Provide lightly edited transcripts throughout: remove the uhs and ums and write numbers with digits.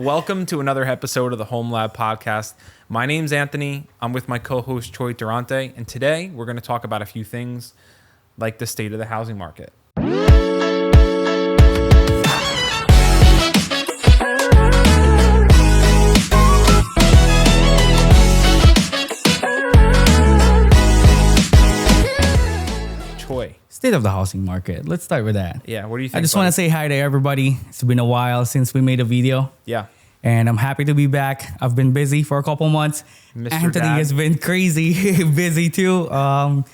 Welcome to another episode of the Home Lab Podcast. My name's Anthony. I'm with my co-host Choi Durante, and today we're going to talk about a few things like the state of the housing market. State of the housing market. Let's start with that. Yeah, what do you think? I just want to say hi to everybody. It's been a while since we made a video. Yeah. And I'm happy to be back. I've been busy for a couple months. Mr. Anthony Dad. has been crazy busy too. A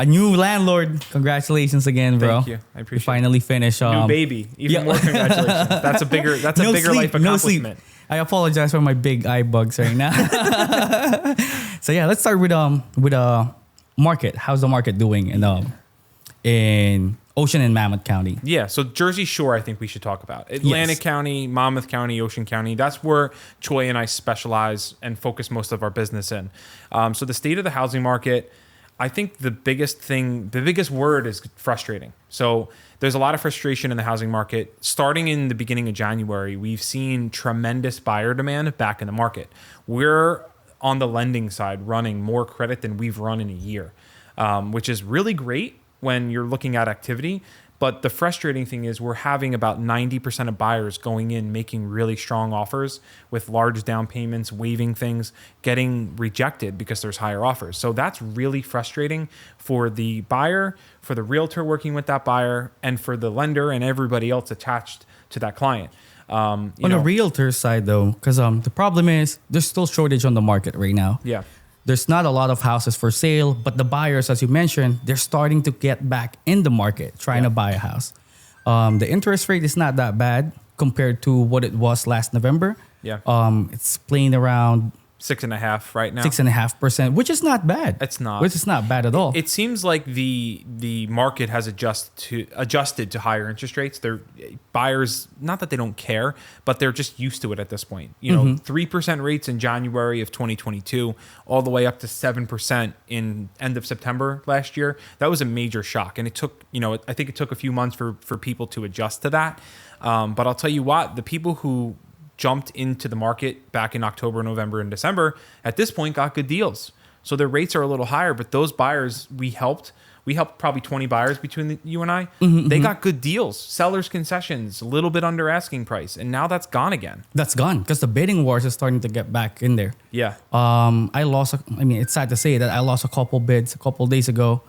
new landlord. Congratulations again, bro. Thank you. I appreciate We finally finished. it. New baby. Even more congratulations. That's a bigger life accomplishment. No sleep. I apologize for my big eye bugs right now. So yeah, let's start with market. How's the market doing in Ocean and Mammoth County? Yeah, so Jersey Shore, I think we should talk about. Atlantic County, Monmouth County, Ocean County. That's where Choi and I specialize and focus most of our business in. So the state of the housing market, I think the biggest word is frustrating. So there's a lot of frustration in the housing market. Starting in the beginning of January, we've seen tremendous buyer demand back in the market. We're on the lending side running more credit than we've run in a year, which is really great when you're looking at activity. But the frustrating thing is we're having about 90% of buyers going in, making really strong offers with large down payments, waiving things, getting rejected because there's higher offers. So that's really frustrating for the buyer, for the realtor working with that buyer, and for the lender and everybody else attached to that client. On the realtor side though, because the problem is there's still shortage on the market right now. Yeah. There's not a lot of houses for sale, but the buyers, as you mentioned, they're starting to get back in the market trying to buy a house. The interest rate is not that bad compared to what it was last November. Yeah. It's playing around 6.5% right now. 6.5%, which is not bad. It's not. Which is not bad at all. It seems like the market has adjusted to higher interest rates. They're buyers, not that they don't care, but they're just used to it at this point. 3% rates in January of 2022, all the way up to 7% in end of September last year. That was a major shock, and it took I think it took a few months for people to adjust to that. But I'll tell you what, the people who jumped into the market back in October, November, and December, at this point got good deals. So their rates are a little higher, but those buyers we helped probably 20 buyers between you and I. They got good deals, sellers concessions, a little bit under asking price. And now that's gone again. That's gone because the bidding wars is starting to get back in there. Yeah. It's sad to say that I lost a couple bids a couple days ago.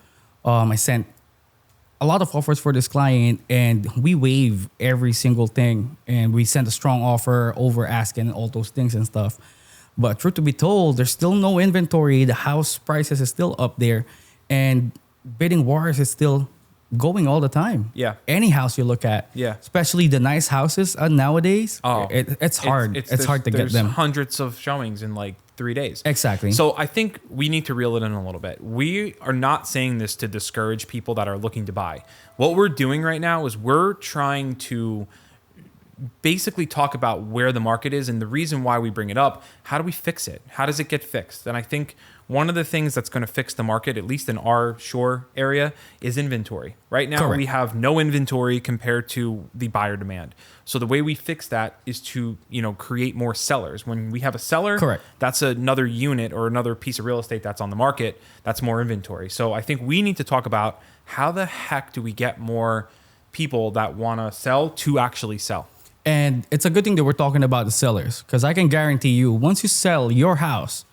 I sent a lot of offers for this client and we waive every single thing and we sent a strong offer over asking and all those things and stuff. But truth to be told, there's still no inventory. The house prices is still up there and bidding wars is still going all the time. Yeah. Any house you look at. Yeah. Especially the nice houses nowadays. Oh, it's hard. It's hard to get them. There's hundreds of showings in like 3 days. Exactly. So I think we need to reel it in a little bit. We are not saying this to discourage people that are looking to buy. What we're doing right now is we're trying to basically talk about where the market is and the reason why we bring it up. How do we fix it? How does it get fixed? And I think one of the things that's going to fix the market, at least in our shore area, is inventory. Right now, Correct. We have no inventory compared to the buyer demand. So the way we fix that is to, create more sellers. When we have a seller, Correct. That's another unit or another piece of real estate that's on the market. That's more inventory. So I think we need to talk about how the heck do we get more people that want to sell to actually sell. And it's a good thing that we're talking about the sellers because I can guarantee you once you sell your house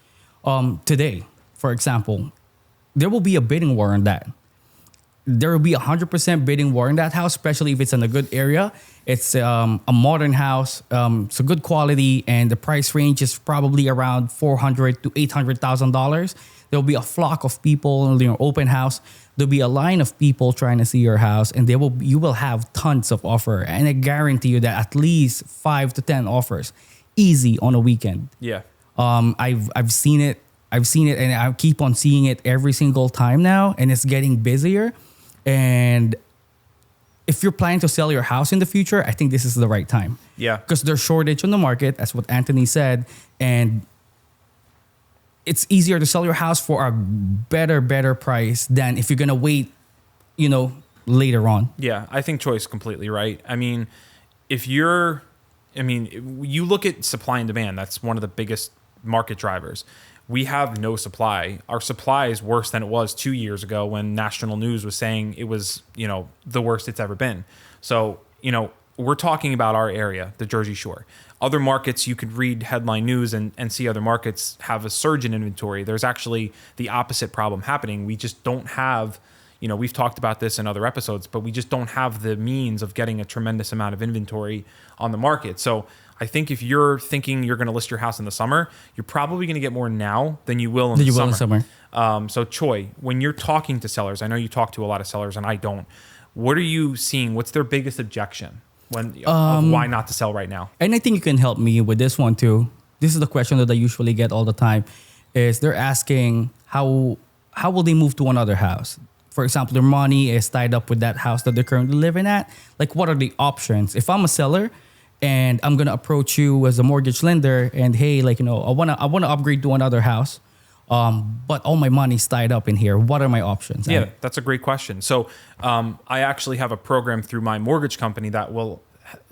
today, for example, there will be a bidding war on that. There will be 100% bidding war in that house, especially if it's in a good area. It's a modern house. It's a good quality and the price range is probably around $400,000 to $800,000. There'll be a flock of people in your open house. There'll be a line of people trying to see your house and you will have tons of offer. And I guarantee you that at least 5 to 10 offers easy on a weekend. Yeah. I've seen it and I keep on seeing it every single time now and it's getting busier. And if you're planning to sell your house in the future, I think this is the right time. Yeah. Because there's shortage on the market. That's what Anthony said. And it's easier to sell your house for a better price than if you're going to wait, later on. Yeah, I think Choi's completely right. I mean, if you're I mean, you look at supply and demand. That's one of the biggest market drivers. We have no supply. Our supply is worse than it was 2 years ago when national news was saying it was, the worst it's ever been. So, we're talking about our area, the Jersey Shore. Other markets, you could read headline news and see other markets have a surge in inventory. There's actually the opposite problem happening. We just don't have, we've talked about this in other episodes, but we just don't have the means of getting a tremendous amount of inventory on the market. So I think if you're thinking you're going to list your house in the summer, you're probably going to get more now than you will in the summer. So Choi, when you're talking to sellers, I know you talk to a lot of sellers and I don't. What are you seeing? What's their biggest objection of why not to sell right now? And I think you can help me with this one too. This is the question that I usually get all the time is they're asking how will they move to another house? For example, their money is tied up with that house that they're currently living at. Like, what are the options? If I'm a seller and I'm going to approach you as a mortgage lender and, hey, I want to upgrade to another house, but all my money's tied up in here. What are my options? Yeah, that's a great question. So I actually have a program through my mortgage company that will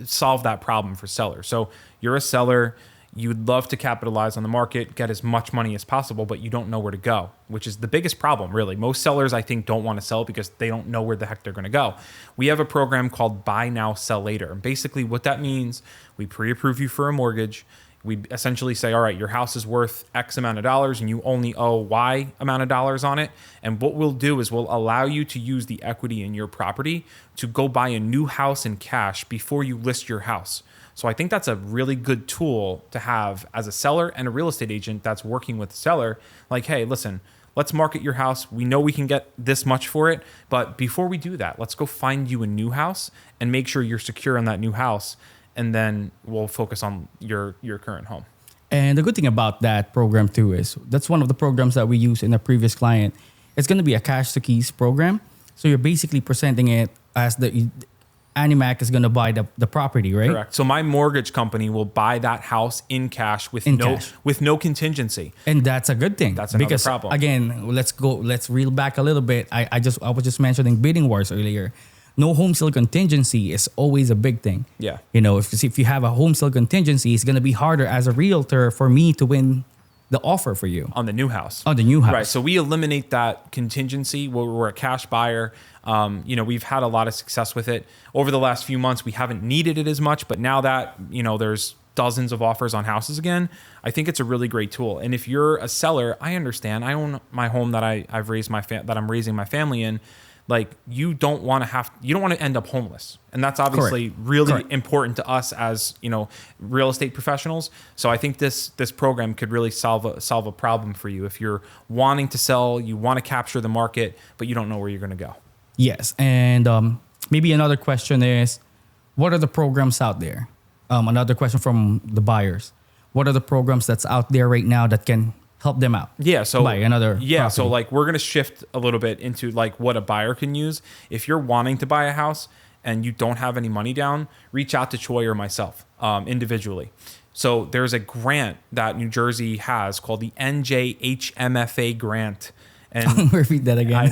solve that problem for sellers. So you're a seller, you'd love to capitalize on the market, get as much money as possible, but you don't know where to go, which is the biggest problem, really. Most sellers, I think, don't want to sell because they don't know where the heck they're going to go. We have a program called Buy Now, Sell Later. And basically what that means, we pre-approve you for a mortgage. We essentially say, all right, your house is worth X amount of dollars and you only owe Y amount of dollars on it. And what we'll do is we'll allow you to use the equity in your property to go buy a new house in cash before you list your house. So I think that's a really good tool to have as a seller and a real estate agent that's working with the seller. Like, hey, listen, let's market your house. We know we can get this much for it. But before we do that, let's go find you a new house and make sure you're secure in that new house. And then we'll focus on your current home. And the good thing about that program too is that's one of the programs that we use in a previous client. It's going to be a cash to keys program. So you're basically presenting it as the Animac is going to buy the property, right? Correct. So my mortgage company will buy that house in cash with no contingency. And that's a good thing. That's another problem. Again, let's reel back a little bit. I was just mentioning bidding wars earlier. No home sale contingency is always a big thing. Yeah. If you have a home sale contingency, it's going to be harder as a realtor for me to win the offer for you. On the new house. Right. So we eliminate that contingency. We're a cash buyer. We've had a lot of success with it. Over the last few months, we haven't needed it as much, but now that, there's dozens of offers on houses again, I think it's a really great tool. And if you're a seller, I understand. I own my home that I'm raising my family in. Like, you don't want to end up homeless. And that's obviously really important to us as, real estate professionals. So I think this program could really solve a problem for you. If you're wanting to sell, you want to capture the market, but you don't know where you're going to go. Yes. And maybe another question is, what are the programs out there? Another question from the buyers. What are the programs that's out there right now that can help them out? Yeah. So buy another property. So we're going to shift a little bit into what a buyer can use. If you're wanting to buy a house and you don't have any money down, reach out to Choi or myself individually. So there's a grant that New Jersey has called the NJHMFA grant. And repeat that again.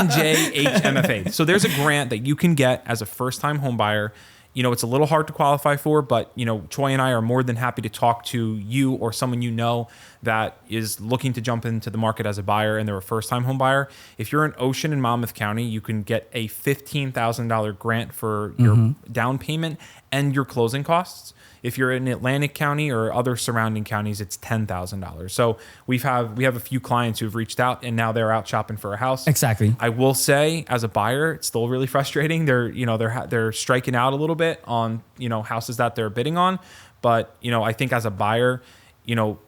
NJHMFA. So there's a grant that you can get as a first-time home buyer. It's a little hard to qualify for, but, Choi and I are more than happy to talk to you or someone that is looking to jump into the market as a buyer and they're a first-time home buyer. If you're in Ocean and Monmouth County, you can get a $15,000 grant for your down payment and your closing costs. If you're in Atlantic County or other surrounding counties, it's $10,000. So we have a few clients who've reached out and now they're out shopping for a house. Exactly. I will say, as a buyer, it's still really frustrating. They're striking out a little bit on houses that they're bidding on, but I think as a buyer,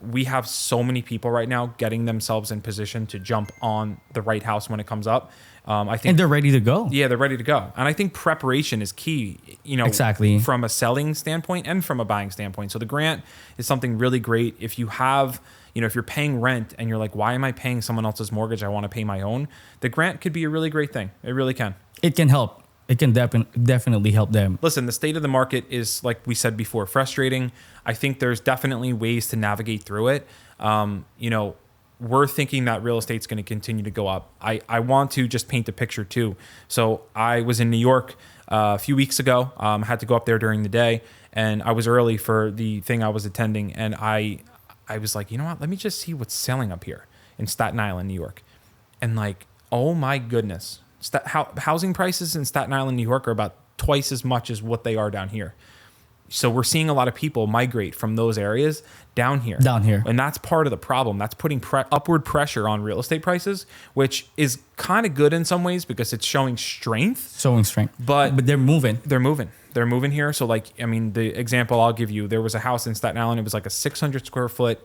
we have so many people right now getting themselves in position to jump on the right house when it comes up. I think, and they're ready to go. Yeah, they're ready to go. And I think preparation is key, exactly, from a selling standpoint and from a buying standpoint. So the grant is something really great. If you have, if you're paying rent and you're like, why am I paying someone else's mortgage? I want to pay my own. The grant could be a really great thing. It really can. It can help. It can definitely help them. Listen, the state of the market is, like we said before, frustrating. I think there's definitely ways to navigate through it. We're thinking that real estate's going to continue to go up. I want to just paint a picture too. So I was in New York a few weeks ago. I had to go up there during the day. and I was early for the thing I was attending, and I was like, you know what? Let me just see what's selling up here in Staten Island, New York, and like, oh my goodness, housing prices in Staten Island, New York, are about twice as much as what they are down here. So we're seeing a lot of people migrate from those areas down here. And that's part of the problem. That's putting upward pressure on real estate prices, which is kind of good in some ways because it's showing strength. But they're moving. They're moving here. So like, I mean, the example I'll give you, there was a house in Staten Island. It was like a 600 square foot,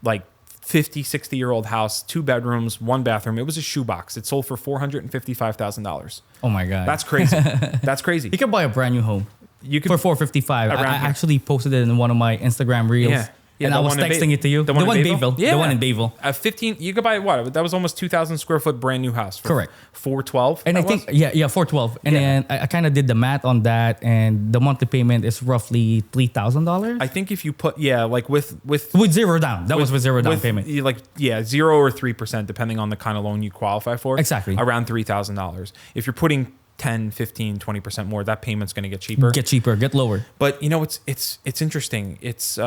like 50, 60-year-old house, 2 bedrooms, 1 bathroom. It was a shoebox. It sold for $455,000. Oh my God. That's crazy. That's crazy. You could buy a brand new home. You could, for 455. I actually posted it in one of my Instagram reels. And I was texting it to you. The one in Bayville. Yeah. The one in Bayville. 15. You could buy what? That was almost 2,000 square foot brand new house. Correct. 412. And I think 412. And then I kind of did the math on that, and the monthly payment is roughly $3,000. I think if you put like with zero down. That was with zero down payment. 0 or 3% depending on the kind of loan you qualify for. Exactly. Around $3,000. If you're putting 10, 15, 20% more, that payment's going to get cheaper. Get lower. But you know, it's interesting. It's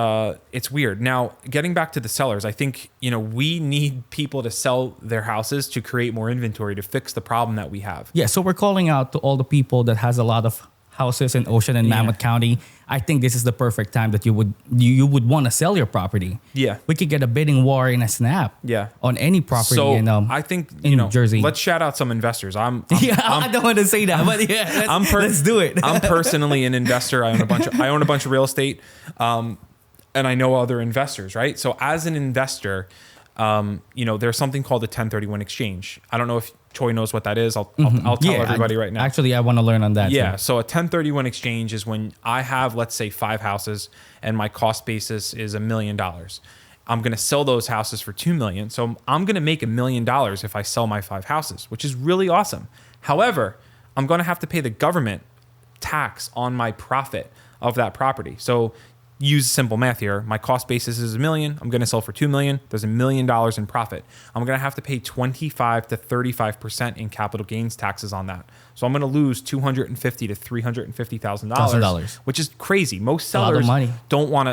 weird. Now, getting back to the sellers, I think, you know, we need people to sell their houses to create more inventory to fix the problem that we have. Yeah, so we're calling out to all the people that has a lot of houses in Ocean and Mammoth County. I think this is the perfect time that you would want to sell your property. Yeah. We could get a bidding war in a snap. Yeah. On any property I think, in New Jersey. Let's shout out some investors. I don't want to say that, but let's do it. I'm personally an investor. I own a bunch of real estate. And I know other investors, right? So as an investor, you know, there's something called a 1031 exchange. I don't know if Choi knows what that is. I'll tell everybody right now. Actually, I want to learn on that. Yeah. Too. So a 1031 exchange is when I have, let's say, 5 houses and my cost basis is $1 million. I'm going to sell those houses for $2 million. So I'm going to make $1 million if I sell my 5 houses, which is really awesome. However, I'm going to have to pay the government tax on my profit of that property. So use simple math here. My cost basis is $1 million. I'm going to sell for $2 million. There's $1 million in profit. I'm going to have to pay 25 to 35% in capital gains taxes on that. So I'm going to lose $250,000 to $350,000, which is crazy. Most sellers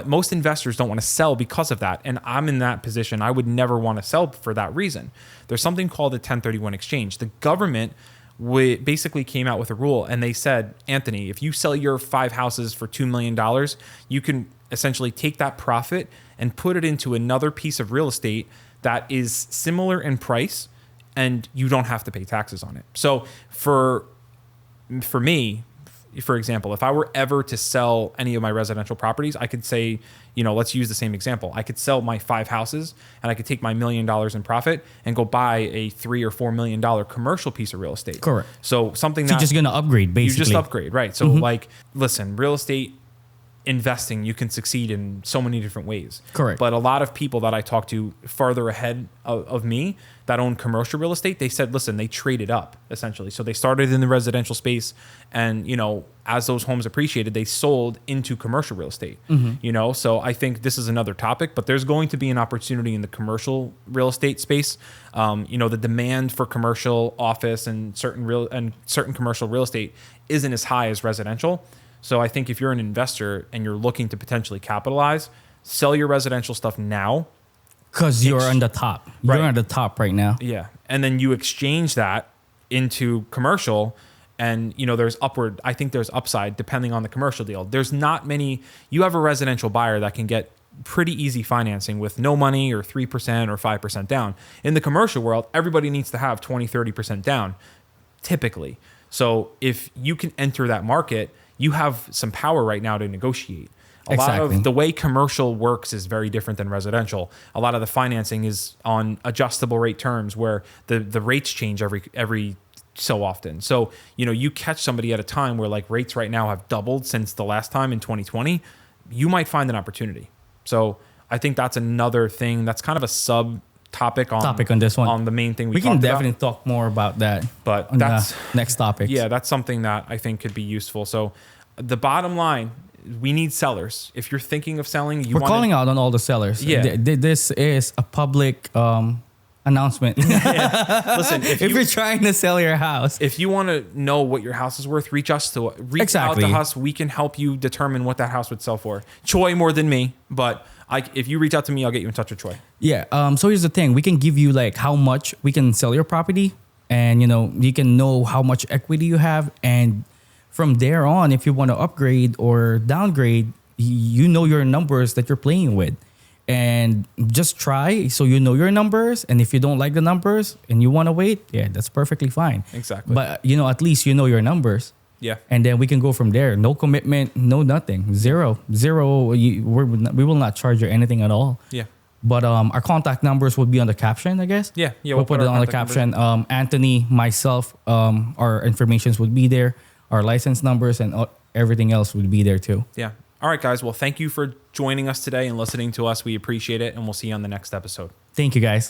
most investors don't want to sell because of that. And I'm in that position. I would never want to sell for that reason. There's something called a 1031 exchange. The government basically came out with a rule, and they said, Anthony, if you sell your 5 houses for $2 million, you can essentially take that profit and put it into another piece of real estate that is similar in price, and you don't have to pay taxes on it. So for me, for example, if I were ever to sell any of my residential properties, I could say, you know, let's use the same example. I could sell my 5 houses and I could take my $1 million in profit and go buy a $3 or $4 million commercial piece of real estate. Correct. So something that you're just going to upgrade, basically. You just upgrade, right? So like, listen, real estate investing, you can succeed in so many different ways. Correct. But a lot of people that I talk to farther ahead of me that own commercial real estate, they said, listen, they traded up essentially. So they started in the residential space, and, you know, as those homes appreciated, they sold into commercial real estate, you know? So I think this is another topic, but there's going to be an opportunity in the commercial real estate space. You know, the demand for commercial office and certain commercial real estate isn't as high as residential. So I think if you're an investor and you're looking to potentially capitalize, sell your residential stuff now. Because you're on the top. You're on the top right now. Yeah. And then you exchange that into commercial, and, you know, I think there's upside depending on the commercial deal. There's not many, you have a residential buyer that can get pretty easy financing with no money or 3% or 5% down. In the commercial world, everybody needs to have 20, 30% down typically. So if you can enter that market, you have some power right now to negotiate. A lot of the way commercial works is very different than residential. A lot of the financing is on adjustable rate terms where the rates change every so often. So, you know, you catch somebody at a time where like rates right now have doubled since the last time in 2020, you might find an opportunity. So I think that's another thing that's kind of a topic on this one, on the main thing we can definitely talk more about that, but that's next topic. Yeah, that's something that I think could be useful. So the bottom line, we need sellers. If you're thinking of selling, we're calling out on all the sellers. Yeah, this is a public announcement. Listen, if you're trying to sell your house, if you want to know what your house is worth, reach out to us. We can help you determine what that house would sell for. Choi more than me, but if you reach out to me, I'll get you in touch with Choi. Yeah. So here's the thing: we can give you like how much we can sell your property, and you can know how much equity you have, and from there on, if you want to upgrade or downgrade, you know your numbers that you're playing with. And just try so you know your numbers. And if you don't like the numbers and you want to wait, yeah, that's perfectly fine. Exactly. But, at least you know your numbers. Yeah. And then we can go from there. No commitment, no nothing. Zero. We will not charge you anything at all. Yeah. But our contact numbers would be on the caption, I guess. Yeah. We'll put it on the caption. Anthony, myself, our informations would be there. Our license numbers and everything else would be there too. Yeah. All right, guys. Well, thank you for joining us today and listening to us. We appreciate it, and we'll see you on the next episode. Thank you, guys.